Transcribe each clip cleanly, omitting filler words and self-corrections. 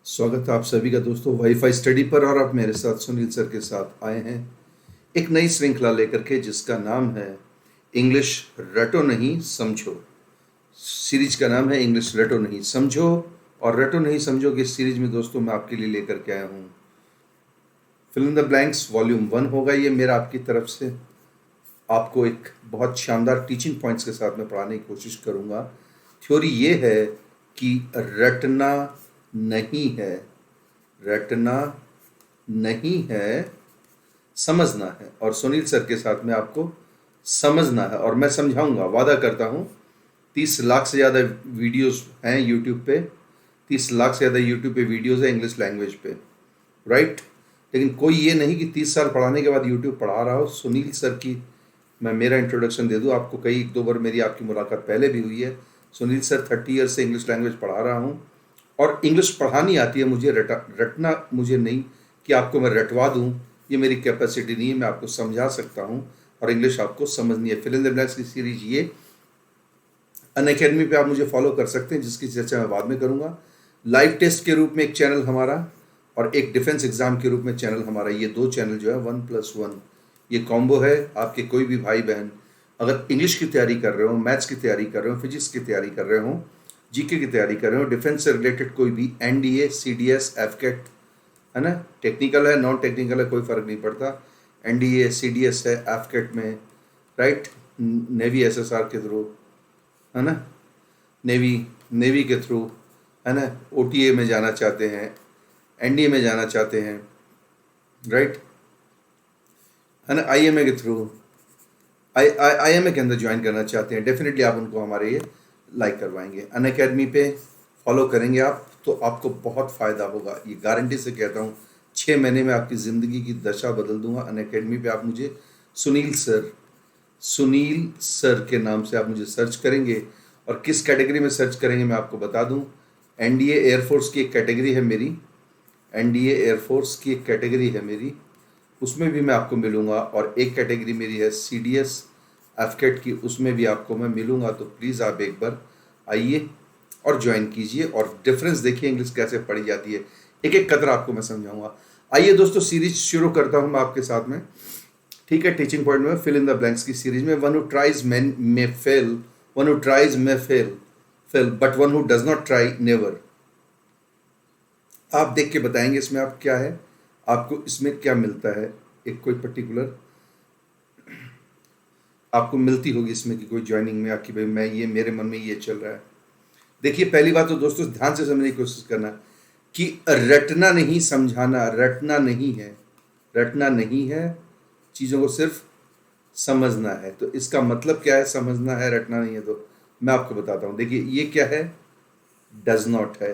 स्वागत है आप सभी का दोस्तों वाईफाई स्टडी पर। और आप मेरे साथ सुनील सर के साथ आए हैं एक नई श्रृंखला लेकर के, जिसका नाम है इंग्लिश रटो नहीं समझो। सीरीज का नाम है इंग्लिश रटो नहीं समझो। और रटो नहीं समझो की सीरीज में दोस्तों मैं आपके लिए लेकर के आया हूँ fill in the blanks volume 1 होगा ये मेरा आपकी तरफ से। आपको एक बहुत शानदार टीचिंग पॉइंट्स के साथ में पढ़ाने की कोशिश करूँगा। थ्योरी ये है कि रटना नहीं है, रटना नहीं है, समझना है। और सुनील सर के साथ में आपको समझना है और मैं समझाऊंगा, वादा करता हूँ। 30 लाख से ज़्यादा वीडियोस हैं यूट्यूब पे, 30 लाख से ज़्यादा यूट्यूब पे वीडियोस हैं इंग्लिश लैंग्वेज पे, राइट। लेकिन कोई ये नहीं कि 30 साल पढ़ाने के बाद यूट्यूब पढ़ा रहा हो। सुनील सर की मैं मेरा इंट्रोडक्शन दे दूँ आपको। कई एक दो बार मेरी आपकी मुलाकात पहले भी हुई है। सुनील सर 30 ईयर से इंग्लिश लैंग्वेज पढ़ा रहा हूँ और इंग्लिश पढ़ानी आती है मुझे, रटना मुझे नहीं कि आपको मैं रटवा दूँ, ये मेरी कैपेसिटी नहीं है। मैं आपको समझा सकता हूँ और इंग्लिश आपको समझनी है। फिल इन द ब्लैंक्स की सीरीज ये अनअकैडमी पे आप मुझे फॉलो कर सकते हैं, जिसकी चर्चा मैं बाद में करूँगा। लाइव टेस्ट के रूप में एक चैनल हमारा और एक डिफेंस एग्जाम के रूप में चैनल हमारा, ये दो चैनल जो है 1+1 ये कॉम्बो है। आपके कोई भी भाई बहन अगर इंग्लिश की तैयारी कर रहे हो, मैथ्स की तैयारी कर रहे हो, फिजिक्स की तैयारी कर रहे हो, जीके की तैयारी कर रहे हो, डिफेंस से रिलेटेड कोई भी एनडीए, सीडीएस, एफकेट है ना, टेक्निकल है नॉन टेक्निकल है कोई फर्क नहीं पड़ता, एनडीए सीडीएस है एफकेट में, राइट, नेवी एसएसआर के थ्रू है ना, नेवी के थ्रू है ना, ओटीए में जाना चाहते हैं, एनडीए में जाना चाहते हैं, राइट है ना, आईएमए के थ्रू आईएमए के अंदर ज्वाइन करना चाहते हैं, डेफिनेटली आप उनको हमारे ये लाइक करवाएंगे। अनअकैडमी पे फॉलो करेंगे आप तो आपको बहुत फ़ायदा होगा, ये गारंटी से कहता हूँ। 6 महीने में आपकी ज़िंदगी की दशा बदल दूंगा। अनअकैडमी पे आप मुझे सुनील सर के नाम से आप मुझे सर्च करेंगे। और किस कैटेगरी में सर्च करेंगे मैं आपको बता दूं। एनडीए एयरफोर्स की एक कैटेगरी है मेरी, एनडीए एयरफोर्स की एक कैटेगरी है मेरी, उसमें भी मैं आपको मिलूंगा। और एक कैटेगरी मेरी है सीडीएस एफकेट की, उसमें भी आपको मैं मिलूंगा। तो प्लीज़ आप एक बार आइए और ज्वाइन कीजिए और डिफरेंस देखिए इंग्लिश कैसे पढ़ी जाती है। एक एक कदर आपको मैं समझाऊंगा। आइए दोस्तों सीरीज शुरू करता हूं मैं आपके साथ में, ठीक है। टीचिंग पॉइंट में फिल इन द ब्लैंक्स की सीरीज में one who tries may fail, one who tries may fail but one who does not try never. आप देख के बताएंगे इसमें आप क्या है, आपको इसमें क्या मिलता है। एक कोई पर्टिकुलर आपको मिलती होगी इसमें कि कोई ज्वाइनिंग में आपकी, भाई मैं ये मेरे मन में ये चल रहा है। देखिए पहली बात तो दोस्तों ध्यान से समझने की कोशिश करना कि रटना नहीं समझाना, रटना नहीं है, रटना नहीं है, चीज़ों को सिर्फ समझना है। तो इसका मतलब क्या है, समझना है रटना नहीं है। तो मैं आपको बताता हूँ। देखिए ये क्या है, डज नॉट है।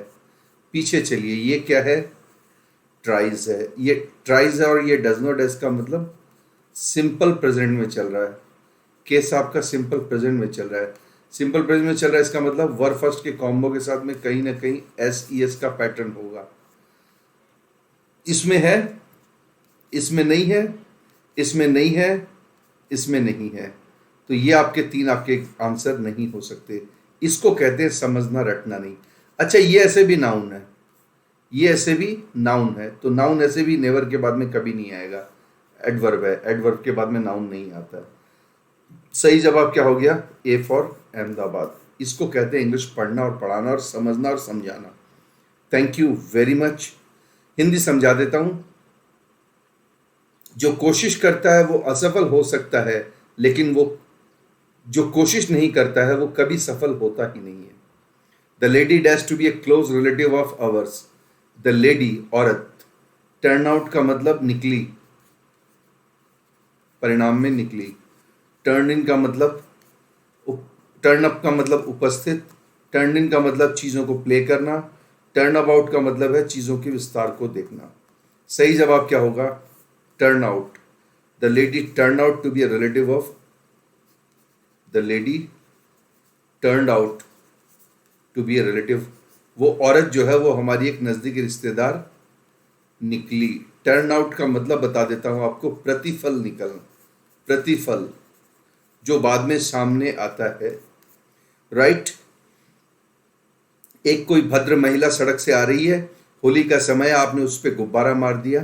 पीछे चलिए, ये क्या है, ट्राइज है। ये ट्राइज है और ये डज नॉट है। इसका मतलब सिंपल प्रेजेंट में चल रहा है। केस आपका सिंपल प्रेजेंट में चल रहा है, सिंपल प्रेजेंट में चल रहा है। इसका मतलब वर्ब फर्स्ट के कॉम्बो के साथ में कहीं ना कहीं एस का पैटर्न होगा। इसमें है, इसमें नहीं है, इसमें नहीं है, इसमें नहीं है। तो ये आपके 3 आपके आंसर नहीं हो सकते। इसको कहते हैं समझना, रटना नहीं। अच्छा ये ऐसे भी नाउन है, ये ऐसे भी नाउन है। तो नाउन ऐसे भी नेवर के बाद में कभी नहीं आएगा, एडवर्ब है, एडवर्ब के बाद में नाउन नहीं आता है। सही जवाब क्या हो गया, ए फॉर अहमदाबाद। इसको कहते हैं इंग्लिश पढ़ना और पढ़ाना और समझना और समझाना। Thank you very much. Hindi समझा देता हूं। जो कोशिश करता है वो असफल हो सकता है, लेकिन वो जो कोशिश नहीं करता है वो कभी सफल होता ही नहीं है। The lady dash to be a close relative of ours. The lady औरत, टर्न आउट का मतलब निकली, परिणाम में निकली। टर्न इन का मतलब, टर्न अप का मतलब उपस्थित, टर्न इन का मतलब चीज़ों को प्ले करना, टर्न अबाउट का मतलब है चीज़ों के विस्तार को देखना। सही जवाब क्या होगा, turn out. The lady turn out to be a relative of, the lady turn out to be a relative. वो औरत जो है वो हमारी एक नज़दीकी रिश्तेदार निकली। टर्न आउट का मतलब बता देता हूँ आपको, प्रतिफल निकलना, प्रतिफल जो बाद में सामने आता है, राइट। एक कोई भद्र महिला सड़क से आ रही है, होली का समय, आपने उस पर गुब्बारा मार दिया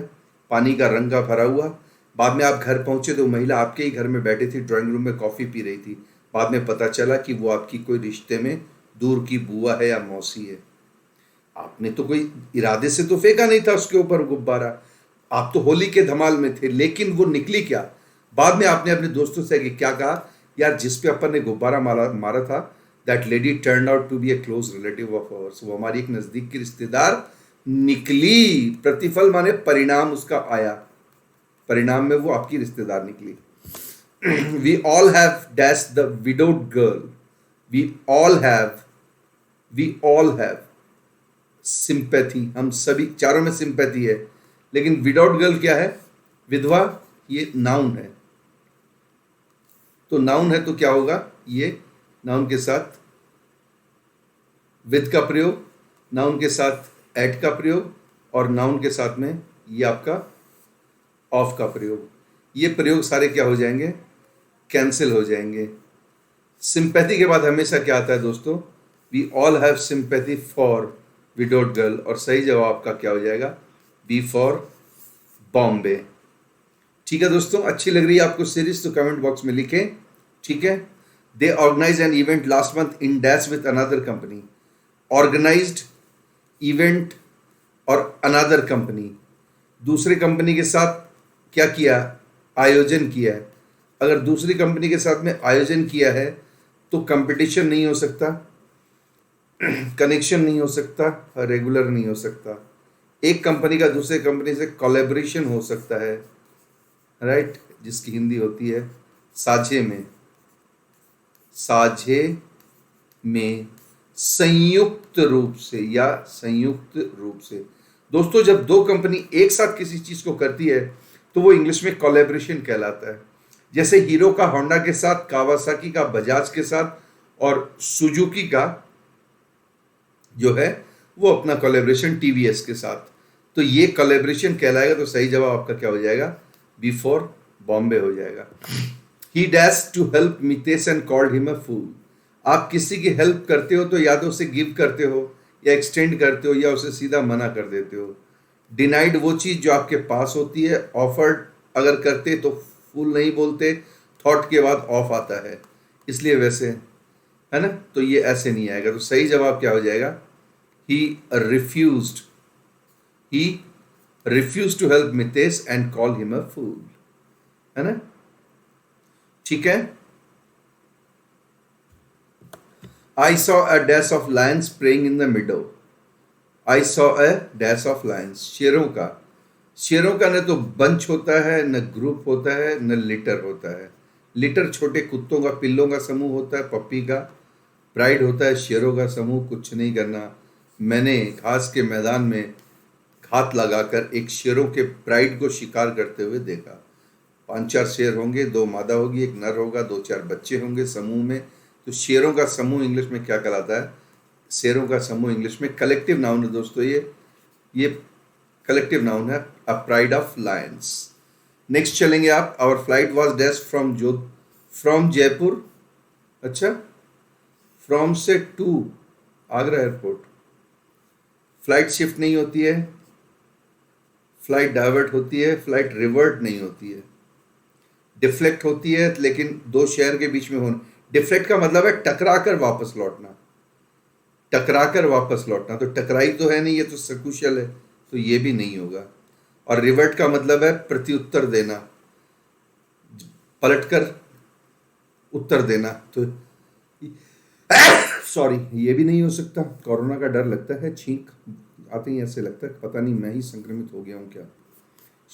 पानी का रंग का भरा हुआ। बाद में आप घर पहुंचे तो महिला आपके ही घर में बैठी थी, ड्राइंग रूम में कॉफ़ी पी रही थी। बाद में पता चला कि वो आपकी कोई रिश्ते में दूर की बुआ है या मौसी है। आपने तो कोई इरादे से तो फेंका नहीं था उसके ऊपर गुब्बारा, आप तो होली के धमाल में थे, लेकिन वो निकली क्या? बाद में आपने अपने दोस्तों से क्या कहा, यार जिस पे अपन ने गुब्बारा मारा मारा था, that lady turn out to be a close relative of ours, वो हमारी एक नजदीक की रिश्तेदार निकली। प्रतिफल माने परिणाम उसका आया, परिणाम में वो आपकी रिश्तेदार निकली। We all have dash the widowed girl, we all have sympathy, हम सभी चारों में सिंपैथी है। लेकिन विदाउट गर्ल क्या है? विधवा, ये नाउन है। तो नाउन है तो क्या होगा? ये नाउन के साथ विद का प्रयोग, नाउन के साथ एट का प्रयोग, और नाउन के साथ में ये आपका ऑफ का प्रयोग। ये प्रयोग सारे क्या हो जाएंगे? कैंसिल हो जाएंगे। सिंपैथी के बाद हमेशा क्या आता है दोस्तों? We all have sympathy for widowed girl, और सही जवाब आपका क्या हो जाएगा? B for Bombay. ठीक है दोस्तों, अच्छी लग रही है आपको सीरीज तो कमेंट बॉक्स में लिखें। ठीक है। They organise an event last month in dash with another company. Organised event और अनदर कंपनी, दूसरे कंपनी के साथ क्या किया? आयोजन किया है। अगर दूसरी कंपनी के साथ में आयोजन किया है तो कंपटीशन नहीं हो सकता, कनेक्शन नहीं हो सकता, रेगुलर नहीं हो सकता। एक कंपनी का दूसरे कंपनी से कोलैबोरेशन हो सकता है, राइट, जिसकी हिंदी होती है साझे में, साझे में, संयुक्त रूप से या संयुक्त रूप से। दोस्तों जब दो कंपनी एक साथ किसी चीज को करती है तो वो इंग्लिश में कोलैबोरेशन कहलाता है। जैसे हीरो का होंडा के साथ, कावासाकी का बजाज के साथ, और सुजुकी का जो है वो अपना कोलैबोरेशन टीवीएस के साथ। तो ये कोलैबोरेशन कहलाएगा। तो सही जवाब आपका क्या हो जाएगा? बी फॉर बॉम्बे हो जाएगा। He dash to help Mitesh and called him a fool. आप किसी की हेल्प करते हो तो या तो उसे गिव करते हो, या एक्सटेंड करते हो, या उसे सीधा मना कर देते हो। डिनाइड वो चीज जो आपके पास होती है। ऑफर्ड अगर करते तो फूल नहीं बोलते, थॉट के बाद ऑफ आता है, इसलिए वैसे है ना। तो ये ऐसे नहीं आएगा। तो सही जवाब क्या हो जाएगा? he refused he refused to help Mitesh and call him a fool, है ना। ठीक है। I saw a dash of lions praying in the meadow. I saw a dash of lions, शेरों का न तो बंच होता है, न ग्रुप होता है, न लिटर होता है। लिटर छोटे कुत्तों का, पिल्लों का समूह होता है, पप्पी का। प्राइड होता है शेरों का समूह। कुछ नहीं करना, मैंने घास के मैदान में घात लगाकर एक शेरों के प्राइड को शिकार करते हुए देखा। 5-4 शेर होंगे, 2 मादा होगी, 1 नर होगा, 2-4 बच्चे होंगे समूह में। तो शेरों का समूह इंग्लिश में क्या कहलाता है? शेरों का समूह इंग्लिश में कलेक्टिव नाउन है दोस्तों। ये कलेक्टिव नाउन है, a pride of lions. Next चलेंगे आप। Our flight was dash from Jaipur, अच्छा, फ्रॉम से to Agra airport. Flight shift नहीं होती है, फ्लाइट डाइवर्ट होती है, फ्लाइट रिवर्ट नहीं होती है। डिफ्लेक्ट होती है, लेकिन 2 शहर के बीच में होना। डिफ्लेक्ट का मतलब है टकराकर वापस लौटना, टकराकर वापस लौटना। तो टकराई तो है नहीं, ये तो सकुशल है, तो ये भी नहीं होगा। और रिवर्ट का मतलब है प्रत्युत्तर देना, पलटकर उत्तर देना। तो सॉरी, ये भी नहीं हो सकता। कोरोना का डर लगता है, छींक आते ही ऐसे लगता है पता नहीं मैं ही संक्रमित हो गया हूँ क्या।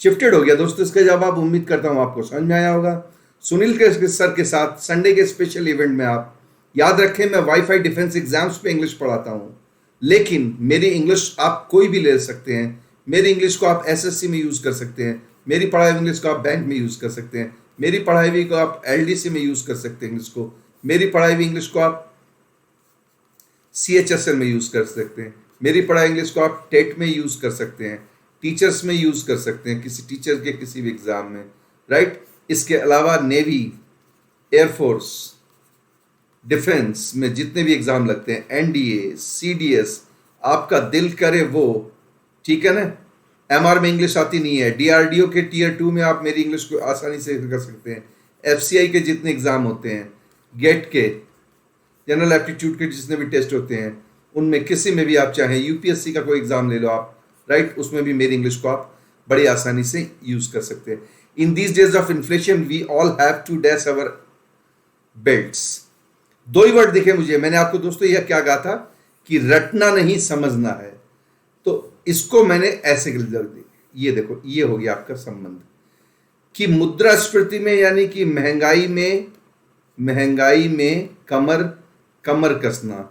शिफ्टेड हो गया दोस्तों। इसका जवाब उम्मीद करता हूँ आपको समझ में आया होगा। सुनील के सर के साथ संडे के स्पेशल इवेंट में आप याद रखें, मैं वाईफाई डिफेंस एग्जाम्स पे इंग्लिश पढ़ाता हूँ, लेकिन मेरी इंग्लिश आप कोई भी ले सकते हैं। मेरी इंग्लिश को आप एसएससी में यूज़ कर सकते हैं, मेरी पढ़ाई हुई इंग्लिश को आप बैंक में यूज़ कर सकते हैं, मेरी पढ़ाई हुई को आप एलडीसी में यूज़ कर सकते हैं इंग्लिश को, मेरी पढ़ाई हुई इंग्लिश को आप सीएचएसएल में यूज़ कर सकते हैं, मेरी पढ़ाई इंग्लिश को आप टेट में यूज़ कर सकते हैं, टीचर्स में यूज़ कर सकते हैं, किसी टीचर के किसी भी एग्ज़ाम में, राइट। इसके अलावा नेवी, एयरफोर्स, डिफेंस में जितने भी एग्ज़ाम लगते हैं, एनडीए, सीडीएस, आपका दिल करे वो ठीक है ना। एमआर में इंग्लिश आती नहीं है, डीआरडीओ के टीयर 2 में आप मेरी इंग्लिश को आसानी से कर सकते हैं। एफसीआई के जितने एग्जाम होते हैं, गेट के, जनरल एप्टीट्यूड के जितने भी टेस्ट होते हैं, उनमें किसी में भी आप चाहें, यूपीएससी का कोई एग्जाम ले लो आप, राइट, उसमें भी मेरी इंग्लिश को आप बड़ी आसानी से यूज कर सकते हैं। In these days of inflation we all have to dash our belts. दो ही वर्ड दिखे मुझे, मैंने आपको दोस्तों यह क्या कहा था कि रटना नहीं समझना है, तो इसको मैंने ऐसे कर दी। ये देखो, ये हो गया आपका संबंध कि मुद्रास्फीति में यानी कि महंगाई में कमर कसना,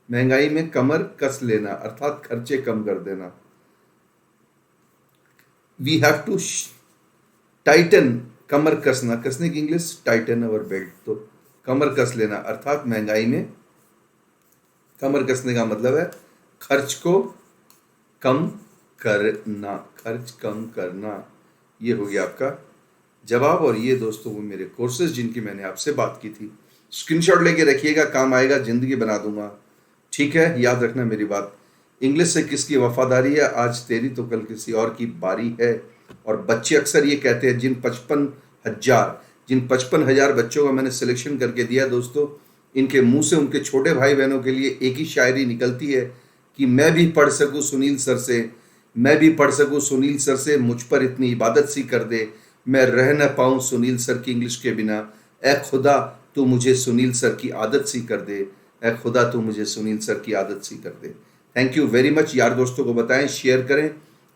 महंगाई में कमर कस लेना, अर्थात खर्चे कम कर देना। वी हैव टू टाइटन, कमर कसना, कसने की इंग्लिश टाइटन अवर बेल्ट, तो कमर कस लेना अर्थात महंगाई में कमर कसने का मतलब है खर्च को कम करना, खर्च कम करना। ये हो गया आपका जवाब। और ये दोस्तों वो मेरे कोर्सेज जिनकी मैंने आपसे बात की थी, स्क्रीनशॉट लेके रखिएगा, काम आएगा, जिंदगी बना दूंगा, ठीक है। याद रखना मेरी बात, इंग्लिश से किसकी वफादारी है, आज तेरी तो कल किसी और की बारी है। और बच्चे अक्सर ये कहते हैं, जिन 55,000 बच्चों का मैंने सिलेक्शन करके दिया दोस्तों, इनके मुंह से उनके छोटे भाई बहनों के लिए एक ही शायरी निकलती है कि मैं भी पढ़ सकूं सुनील सर से, मैं भी पढ़ सकूं सुनील सर से, मुझ पर इतनी इबादत सी कर दे, मैं रह न पाऊं सुनील सर की इंग्लिश के बिना, ए खुदा तू मुझे सुनील सर की आदत सी कर दे, ए खुदा तू मुझे सुनील सर की आदत सी कर दे। Thank you very much. यार दोस्तों को बताएं, शेयर करें,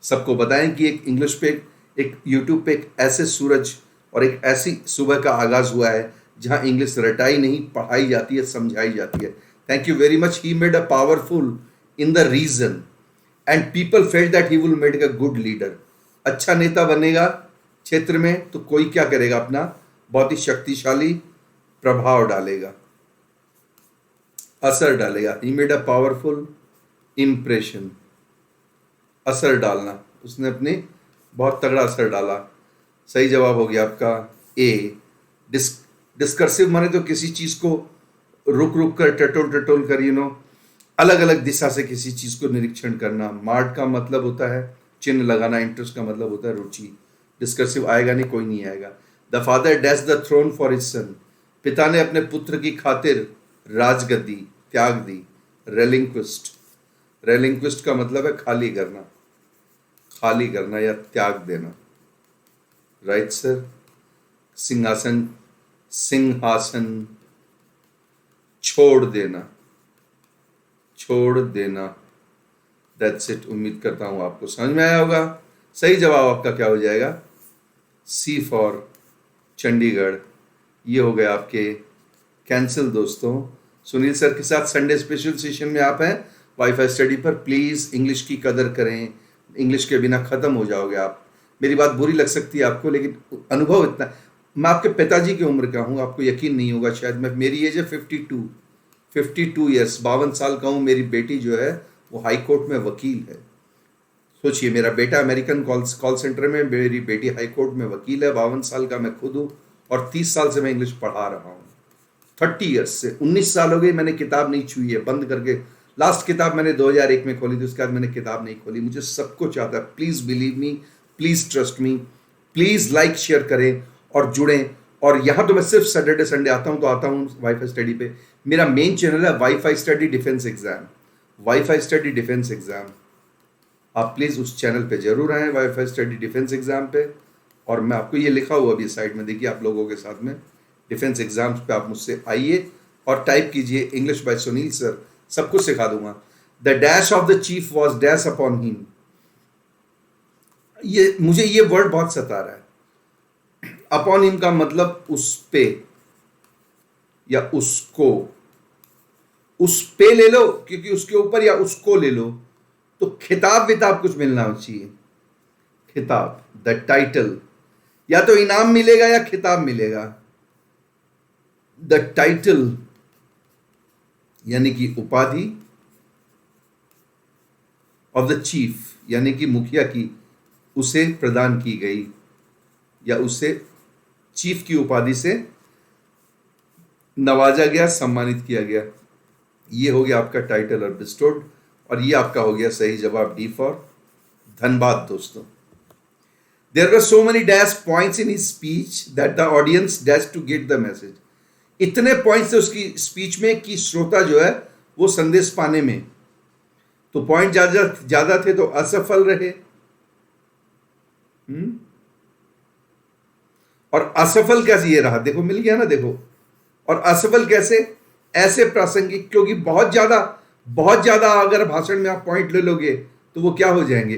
सबको बताएं कि एक इंग्लिश पे, एक यूट्यूब पे एक ऐसे सूरज और एक ऐसी सुबह का आगाज हुआ है जहां इंग्लिश रटाई नहीं, पढ़ाई जाती है, समझाई जाती है। Thank you very much. He made a powerful in the region and people felt that he will make a good leader. अच्छा नेता बनेगा क्षेत्र में तो कोई क्या करेगा, अपना बहुत ही शक्तिशाली प्रभाव डालेगा, असर डालेगा। ही मेड अ पावरफुल इंप्रेशन, असर डालना, उसने अपने बहुत तगड़ा असर डाला। सही जवाब हो गया आपका ए। डिस्कर्सिव माने तो किसी चीज को रुक रुक कर, टटोल टटोल कर, अलग अलग दिशा से किसी चीज को निरीक्षण करना। मार्ट का मतलब होता है चिन्ह लगाना, इंटरेस्ट का मतलब होता है रुचि। डिस्कर्सिव आएगा नहीं, कोई नहीं आएगा। The father dash the throne for his son, पिता ने अपने पुत्र की खातिर राजगद्दी त्याग दी। रेलिंक्विस्ट, रेलिंक्विस्ट का मतलब है खाली करना, खाली करना या त्याग देना, राइट सर। सिंहासन, सिंहासन छोड़ देना, छोड़ देना, दैट्स इट। उम्मीद करता हूं आपको समझ में आया होगा। सही जवाब आपका क्या हो जाएगा, सी फॉर चंडीगढ़। ये हो गया आपके कैंसिल दोस्तों। सुनील सर के साथ संडे स्पेशल सेशन में आप हैं वाईफाई स्टडी पर। प्लीज इंग्लिश की कदर करें, इंग्लिश के बिना खत्म हो जाओगे आप। मेरी बात बुरी लग सकती है आपको, लेकिन अनुभव इतना, मैं आपके पिताजी की उम्र का हूँ, आपको यकीन नहीं होगा शायद। मेरी एज है 52 ईयर्स, 52 साल का हूँ। मेरी बेटी जो है वो हाई कोर्ट में वकील है। सोचिए, मेरा बेटा अमेरिकन कॉल सेंटर में, मेरी बेटी हाई कोर्ट में वकील है। 52 साल का मैं खुद हूँ और 30 साल से मैं इंग्लिश पढ़ा रहा हूँ। 30 ईयर्स से 19 साल हो गए मैंने किताब नहीं छुई है, बंद करके। लास्ट किताब मैंने 2001 में खोली थी, उसके बाद मैंने किताब नहीं खोली। मुझे सब कुछ आता है। Please believe me, please trust me, please like share करें और जुड़ें। और यहाँ तो मैं सिर्फ सैटरडे संडे आता हूँ, तो आता हूँ वाईफाई स्टडी पे। मेरा मेन चैनल है wifi study defence exam, wifi study defence exam. आप प्लीज उस चैनल पे जरूर आए, वाईफाई स्टडी डिफेंस एग्जाम पे। और मैं आपको ये लिखा हुआ अभी साइड में देखिए, आप लोगों के साथ में डिफेंस एग्जाम्स पे आप मुझसे आइए और टाइप कीजिए इंग्लिश बाय सुनील सर, सब कुछ सिखा दूंगा। The dash of the chief was dash upon him. ये मुझे ये वर्ड बहुत सता रहा है। अपॉन हिम का मतलब उस पे या उसको, उस पे ले लो, क्योंकि उसके ऊपर, या उसको ले लो तो खिताब विताब कुछ मिलना चाहिए। खिताब, द टाइटल, या तो इनाम मिलेगा या खिताब मिलेगा। द टाइटल यानी कि उपाधि, ऑफ द चीफ यानी कि मुखिया की, उसे प्रदान की गई या उसे चीफ की उपाधि से नवाजा गया, सम्मानित किया गया। ये हो गया आपका टाइटल और बिस्टोड। और ये आपका हो गया सही जवाब, डी फॉर धन्यवाद दोस्तों। There were so many dash points in his speech that the audience dash to get the message. इतने पॉइंट्स थे उसकी स्पीच में कि श्रोता जो है वो संदेश पाने में, तो पॉइंट ज्यादा थे तो असफल रहे। और असफल कैसे, ये रहा देखो, मिल गया ना देखो। और असफल कैसे, ऐसे प्रासंगिक, क्योंकि बहुत ज्यादा अगर भाषण में आप पॉइंट ले लोगे तो वो क्या हो जाएंगे,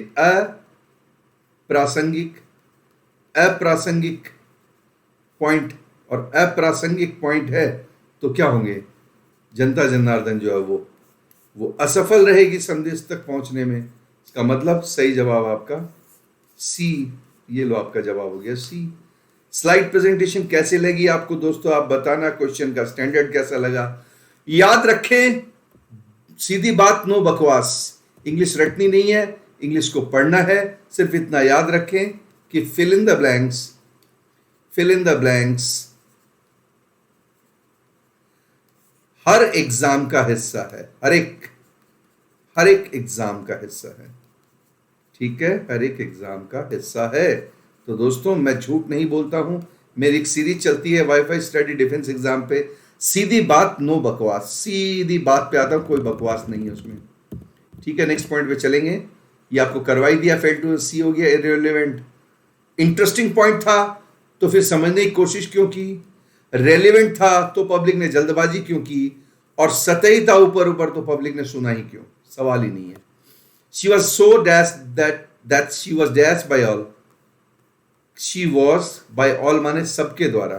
अप्रासंगिक पॉइंट, और अप्रासंगिक पॉइंट है तो क्या होंगे, जनता जनार्दन जो है वो असफल रहेगी संदेश तक पहुंचने में। इसका मतलब सही जवाब आपका सी। ये लो आपका जवाब हो गया सी। स्लाइड प्रेजेंटेशन कैसे लगी आपको दोस्तों, आप बताना। क्वेश्चन का स्टैंडर्ड कैसा लगा। याद रखें, सीधी बात, नो बकवास। इंग्लिश रटनी नहीं है, इंग्लिश को पढ़ना है। सिर्फ इतना याद रखें कि फिल इन द ब्लैंक्स हर एग्जाम का हिस्सा है। हर एक एग्जाम का हिस्सा है, ठीक है, हर एक एग्जाम का हिस्सा है। तो दोस्तों मैं झूठ नहीं बोलता हूं, मेरी एक सीरीज चलती है वाईफाई स्टडी डिफेंस एग्जाम पे, सीधी बात नो बकवास। सीधी बात पे आता हूं, कोई बकवास नहीं है उसमें, ठीक है। नेक्स्ट पॉइंट पे चलेंगे। ये आपको करवाई दिया, फेल टू सी हो गया, इररिलेवेंट। इंटरेस्टिंग पॉइंट था तो फिर समझने की कोशिश क्यों की, रेलिवेंट था तो पब्लिक ने जल्दबाजी क्यों की, और सतही था ऊपर ऊपर तो पब्लिक ने सुना ही क्यों, सवाल ही नहीं है। She was so dash that she was dash by all. She was by all माने सबके द्वारा।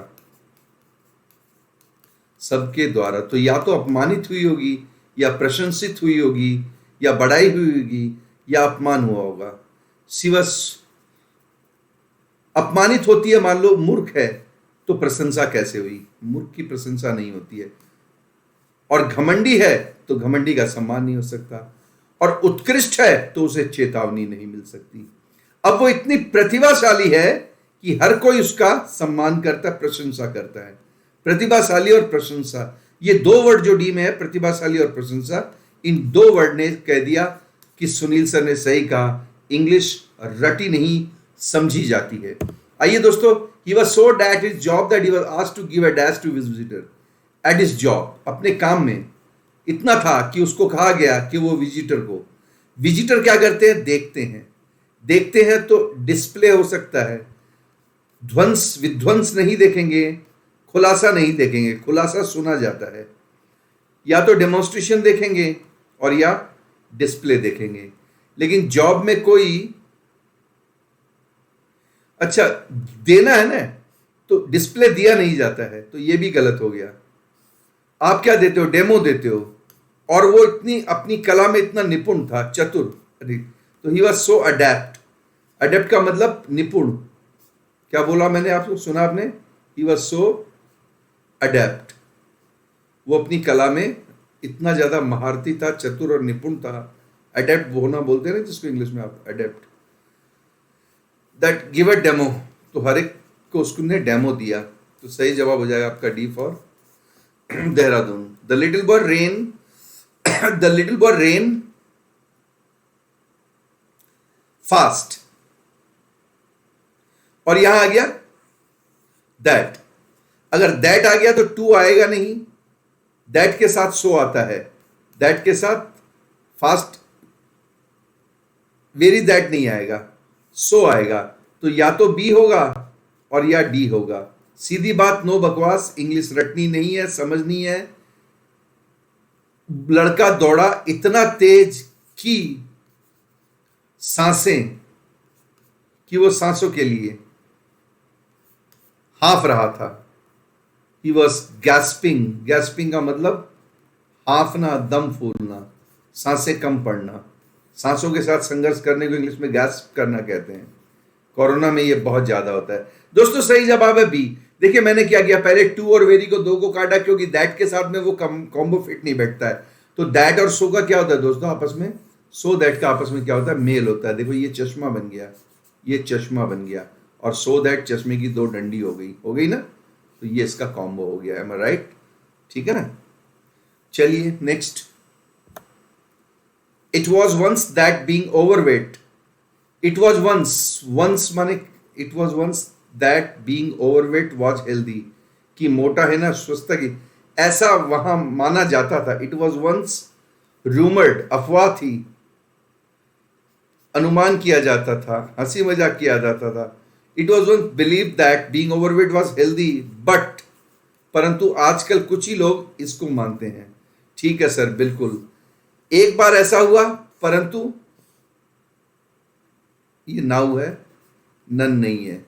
तो या तो अपमानित हुई होगी, या प्रशंसित हुई होगी, या बड़ाई हुई होगी, या अपमान हुआ होगा। शी वॉज अपमानित होती है, मान लो मूर्ख है तो प्रशंसा कैसे हुई, मूर्ख की प्रशंसा नहीं होती है। और घमंडी है तो घमंडी का सम्मान नहीं हो सकता, और उत्कृष्ट है तो उसे चेतावनी नहीं मिल सकती। अब वो इतनी प्रतिभाशाली है कि हर कोई उसका सम्मान करता है, प्रशंसा करता है। प्रतिभाशाली और प्रशंसा, ये दो वर्ड जो डी में है, प्रतिभाशाली और प्रशंसा, इन दो वर्ड ने कह दिया कि सुनील सर ने सही कहा, इंग्लिश रटी नहीं समझी जाती है। आइए दोस्तों, he was so at his job that he was asked to give a dash to his visitor at his job। अपने काम में इतना था कि उसको कहा गया कि वो विजिटर क्या करते हैं, देखते हैं तो डिस्प्ले हो सकता है, विध्वंस नहीं देखेंगे, खुलासा नहीं देखेंगे। खुलासा सुना जाता है, या तो डेमोन्स्ट्रेशन देखेंगे और या डिस्प्ले देखेंगे। लेकिन जॉब में कोई अच्छा देना है ना, तो डिस्प्ले दिया नहीं जाता है, तो ये भी गलत हो गया। आप क्या देते हो, डेमो देते हो। और वो इतनी अपनी कला में इतना निपुण था, चतुर, तो ही वॉज सो अडेप्ट का मतलब निपुण। क्या बोला मैंने, आपको सुना आपने, ही वॉज सो अडेप्ट। वो अपनी कला में इतना ज्यादा महारती था, चतुर और निपुण था। अडेप्ट होना बोलते हैं ना जिसको इंग्लिश में आप, adapt. That give a demo, तो हर एक को उसने डेमो दिया। तो सही जवाब हो जाएगा आपका D for Dehradun. The little boy rain fast, और यहां आ गया दैट। अगर दैट आ गया तो टू आएगा नहीं, दैट के साथ सो आता है, दैट के साथ फास्ट वेरी दैट नहीं आएगा, सो आएगा। तो या तो बी होगा और या डी होगा। सीधी बात नो बकवास, इंग्लिश रटनी नहीं है, समझनी है। लड़का दौड़ा इतना तेज कि सांसें, कि वो सांसों के लिए हाफ रहा था। ही वॉज गैस्पिंग का मतलब हाफना, दम फूलना, सांसें कम पड़ना। सांसों के साथ संघर्ष करने को इंग्लिश में गैस्प करना कहते हैं। कोरोना में ये बहुत ज्यादा होता है। दोस्तों सही जवाब है बी। देखिए मैंने क्या किया, पहले टू और वेरी को दो को काटा, क्योंकि दैट के साथ में वो कॉम्बो फिट नहीं बैठता है। तो दैट और सो का क्या होता है दोस्तों आपस में, सो दैट का आपस में क्या होता है, मेल होता है। देखो ये चश्मा बन गया, ये चश्मा बन गया, और सो दैट चश्मे की दो डंडी हो गई ना, तो ये इसका कॉम्बो हो गया। एम आई राइट, ठीक है ना। चलिए next. It was once that being overweight it was once, once माने it was once that being overweight was healthy, कि मोटा है ना स्वस्थ की, ऐसा वहां माना जाता था। इट वॉज वंस रूमर्ड, अफवाह थी, अनुमान किया जाता था, हंसी मजाक किया जाता था। It was once believe that being overweight was healthy, but परंतु आजकल कुछ ही लोग इसको मानते हैं। ठीक है सर, बिल्कुल, एक बार ऐसा हुआ, परंतु ये नाउ है, नन नहीं है।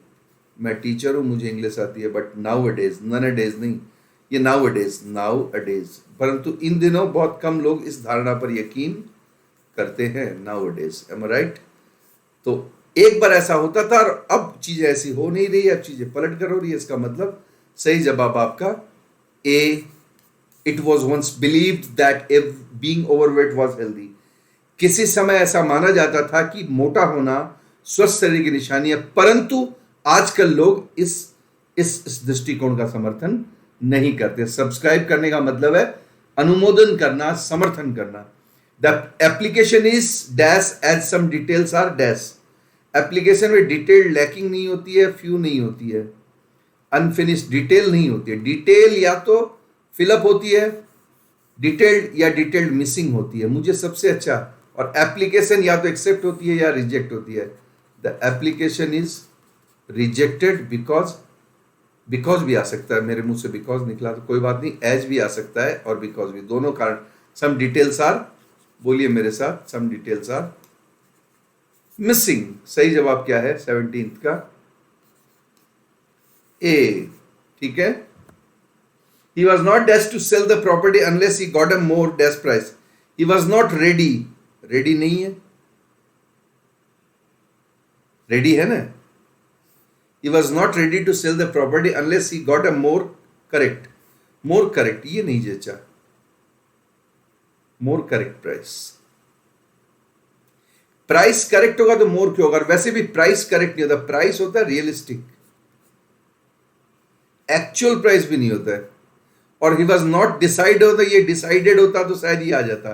मैं टीचर हूं, मुझे इंग्लिश आती है, बट नाउ अडेज, नन अडेज नहीं, ये नाउ अडेज, नाउ अडेज। परंतु इन दिनों बहुत कम लोग इस धारणा पर यकीन करते हैं, नाउ अडेज, एम आई राइट। तो एक बार ऐसा होता था और अब चीजें ऐसी हो नहीं रही, अब चीजें पलट कर हो रही है। इसका मतलब सही जवाब आपका A, it was once believed that if being overweight was healthy. किसी समय ऐसा माना जाता था कि मोटा होना स्वस्थ शरीर की निशानी है, परंतु आजकल लोग इस दृष्टिकोण का समर्थन नहीं करते। सब्सक्राइब करने का मतलब है अनुमोदन करना, समर्थन करना। The application is dash as some details are dash. Application में डिटेल लैकिंग नहीं होती है, फ्यू नहीं होती है, अनफिनिश्ड डिटेल नहीं होती है। डिटेल या तो फिलअप होती है डिटेल्ड, या डिटेल्ड मिसिंग होती है। मुझे सबसे अच्छा, और एप्लीकेशन या तो एक्सेप्ट होती है या रिजेक्ट होती है। The application is rejected because, because भी आ सकता है, मेरे मुंह से बिकॉज निकला तो कोई बात नहीं, एज भी आ सकता है और बिकॉज भी, दोनों कारण। सम डिटेल्स आर, बोलिए मेरे साथ, सम डिटेल्स आर मिसिंग। सही जवाब क्या है 17th का? ए। ठीक है, he was not destined to sell the property unless he got a more dash price. He was not ready, ready नहीं है, ready है ना। He was not ready to sell the property unless he got a more correct, more correct ये नहीं जचा, more correct price। Price correct होगा तो मोर क्यों होगा? वैसे भी प्राइस करेक्ट नहीं होता, प्राइस होता है रियलिस्टिक, एक्चुअल प्राइस भी नहीं होता है। और ही वॉज नॉट डिसाइड होता, ये डिसाइडेड होता तो शायद ये आ जाता,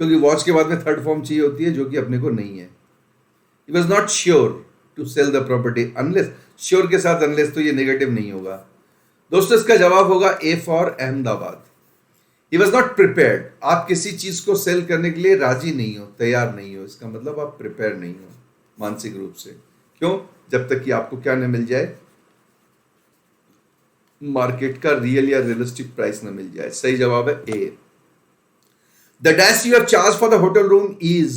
क्योंकि वॉच के बाद में थर्ड फॉर्म चाहिए होती है, जो कि अपने को नहीं है। He was not sure to sell the property unless, sure के साथ अनलेस तो ये नेगेटिव नहीं होगा। दोस्तों इसका जवाब होगा A for Ahmedabad. He was not prepared, आप किसी चीज को सेल करने के लिए राजी नहीं हो, तैयार नहीं हो, इसका मतलब आप प्रिपेयर नहीं हो मानसिक रूप से। क्यों? जब तक कि आपको क्या न मिल जाए, मार्केट का रियल या रियलिस्टिक प्राइस न मिल जाए। सही जवाब है A. The dash you have charge for the hotel room is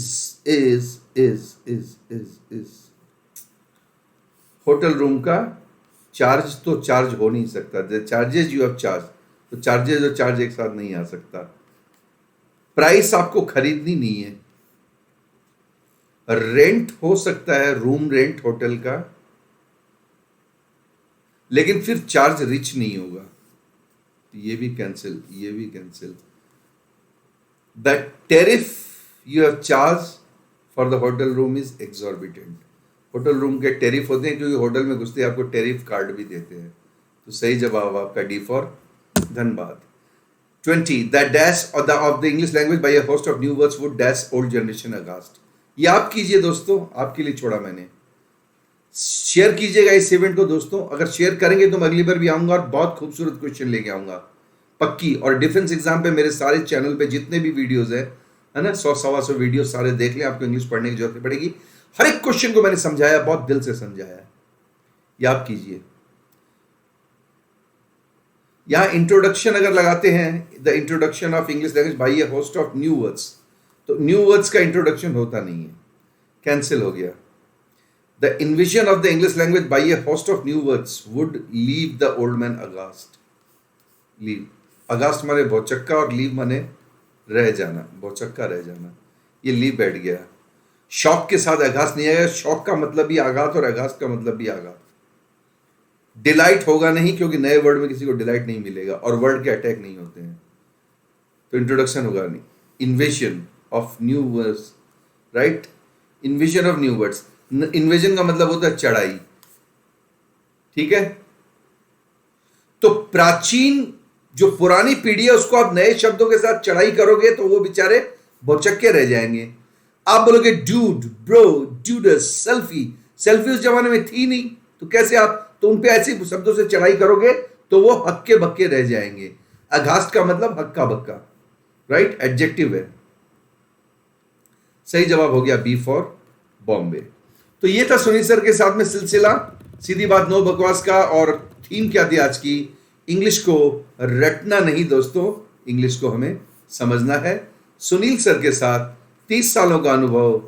hotel room का चार्ज तो चार्ज हो नहीं सकता। The charges you have charge, तो चार्जेज और चार्ज एक साथ नहीं आ सकता। प्राइस आपको खरीदनी नहीं है। रेंट हो सकता है, रूम रेंट होटल का, लेकिन फिर चार्ज रिच नहीं होगा, ये भी कैंसिल, ये भी cancel. The tariff you have charge for the hotel room is exorbitant. Hotel room के टेरिफ होते हैं, क्योंकि होटल में घुसते आपको टेरिफ कार्ड भी देते हैं। तो सही जवाब आपका D for Dhanbad. 20 the dash of the English language by a host of new words would dash old generation aghast. ये आप कीजिए दोस्तों, आपके लिए छोड़ा मैंने। शेयर कीजिएगा इस इवेंट को दोस्तों, अगर शेयर करेंगे तो मैं अगली बार भी आऊंगा और बहुत खूबसूरत क्वेश्चन लेके आऊंगा, पक्की। और डिफेंस एग्जाम पे मेरे सारे चैनल पे जितने भी वीडियोस है ना, 100-125 वीडियो सारे देख लें, आपको इंग्लिश पढ़ने की जरूरत नहीं पड़ेगी। हर एक क्वेश्चन को मैंने समझाया, बहुत दिल से समझाया है, ये आप कीजिए। यहां इंट्रोडक्शन अगर लगाते हैं, the introduction of English language by a host of new words, तो न्यू वर्ड्स का इंट्रोडक्शन होता नहीं है, कैंसिल हो गया। The invasion of the English language by a host of new words would leave the old man aghast. Leave. Aghast माने भौचक्का और leave माने रह जाना, भौचक्का रह जाना। ये leave बैठ गया। शॉक के साथ आघात नहीं आएगा, शॉक का मतलब भी आघात और आघात का मतलब भी आघात। डिलाइट होगा नहीं, क्योंकि नए वर्ड में किसी को डिलाइट नहीं मिलेगा और वर्ड के अटैक नहीं होते हैं, तो इंट्रोडक्शन होगा नहीं। Invasion of new words, right, invasion of new words. Invasion का मतलब होता है चढ़ाई, ठीक है। तो प्राचीन जो पुरानी पीढ़ी है उसको आप नए शब्दों के साथ चढ़ाई करोगे तो वो बेचारे भौचक्के रह जाएंगे। आप बोलोगे डूड, ब्रो, डूडस, सेल्फी। सेल्फी उस जमाने में थी नहीं, तो कैसे आप तो उन पे ऐसे शब्दों से चढ़ाई करोगे तो वो हक्के बक्के रह जाएंगे। अघास्ट का मतलब हक्का बक्का, राइट, एडजेक्टिव है। सही जवाब हो गया बी फॉर बॉम्बे। तो ये था सुनील सर के साथ में सिलसिला सीधी बात नो बकवास का। और थीम क्या थी आज की? इंग्लिश को रटना नहीं दोस्तों, इंग्लिश को हमें समझना है। सुनील सर के साथ 30 सालों का अनुभव,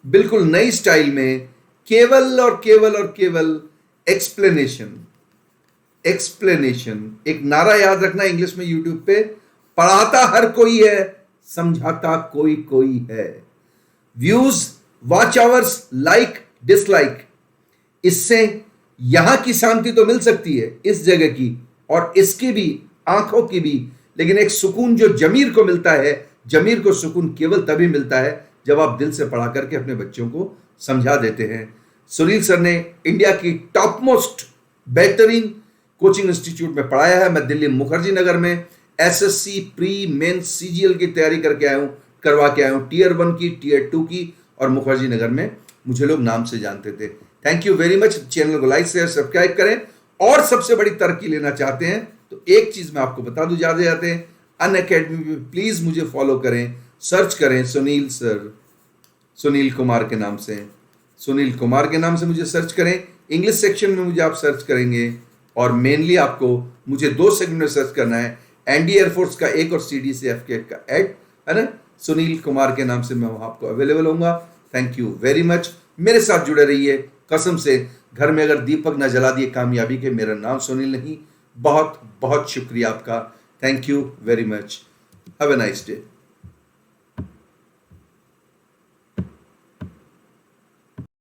बिल्कुल नई स्टाइल में, केवल और केवल और केवल एक्सप्लेनेशन। एक्सप्लेनेशन एक नारा याद रखना इंग्लिश में यूट्यूब पे, पढ़ाता हर कोई है, समझाता कोई कोई है। Views, watch hours, like, dislike, इससे यहां की शांति तो मिल सकती है इस जगह की और इसकी भी, आंखों की भी, लेकिन एक सुकून जो जमीर को मिलता है, जमीर को सुकून केवल तभी मिलता है जब आप दिल से पढ़ा करके अपने बच्चों को समझा देते हैं। सुनील सर ने इंडिया की टॉप मोस्ट बेहतरीन कोचिंग इंस्टीट्यूट में पढ़ाया है। मैं दिल्ली मुखर्जी नगर में एसएससी प्री मेंस सीजीएल की तैयारी करके आया हूं, करवा के आया हूं, टियर 1 की, टियर 2 की, और मुखर्जी नगर में मुझे लोग नाम से जानते थे। Thank you very much. Channel को लाइक शेयर सब्सक्राइब करें। और सबसे बड़ी तरक्की लेना चाहते हैं तो एक चीज मैं आपको बता दूं, जाते जाते अनअकैडमी पे प्लीज मुझे फॉलो करें, सर्च करें सुनील सर, सुनील कुमार के नाम से, सुनील कुमार के नाम से मुझे सर्च करें। इंग्लिश सेक्शन में मुझे आप सर्च करेंगे और मेनली आपको मुझे 2 सेगमेंट में सर्च करना है, एनडी एयरफोर्स का एक और सीडीसीएफ का एड, है ना, सुनील कुमार के नाम से मैं वहां आपको अवेलेबल होऊंगा। Thank you very much. मेरे साथ जुड़े रहिए। कसम से घर में अगर दीपक न जला दिए कामयाबी के, मेरा नाम सुनील नहीं। बहुत बहुत शुक्रिया आपका। Thank you very much. Have a nice day.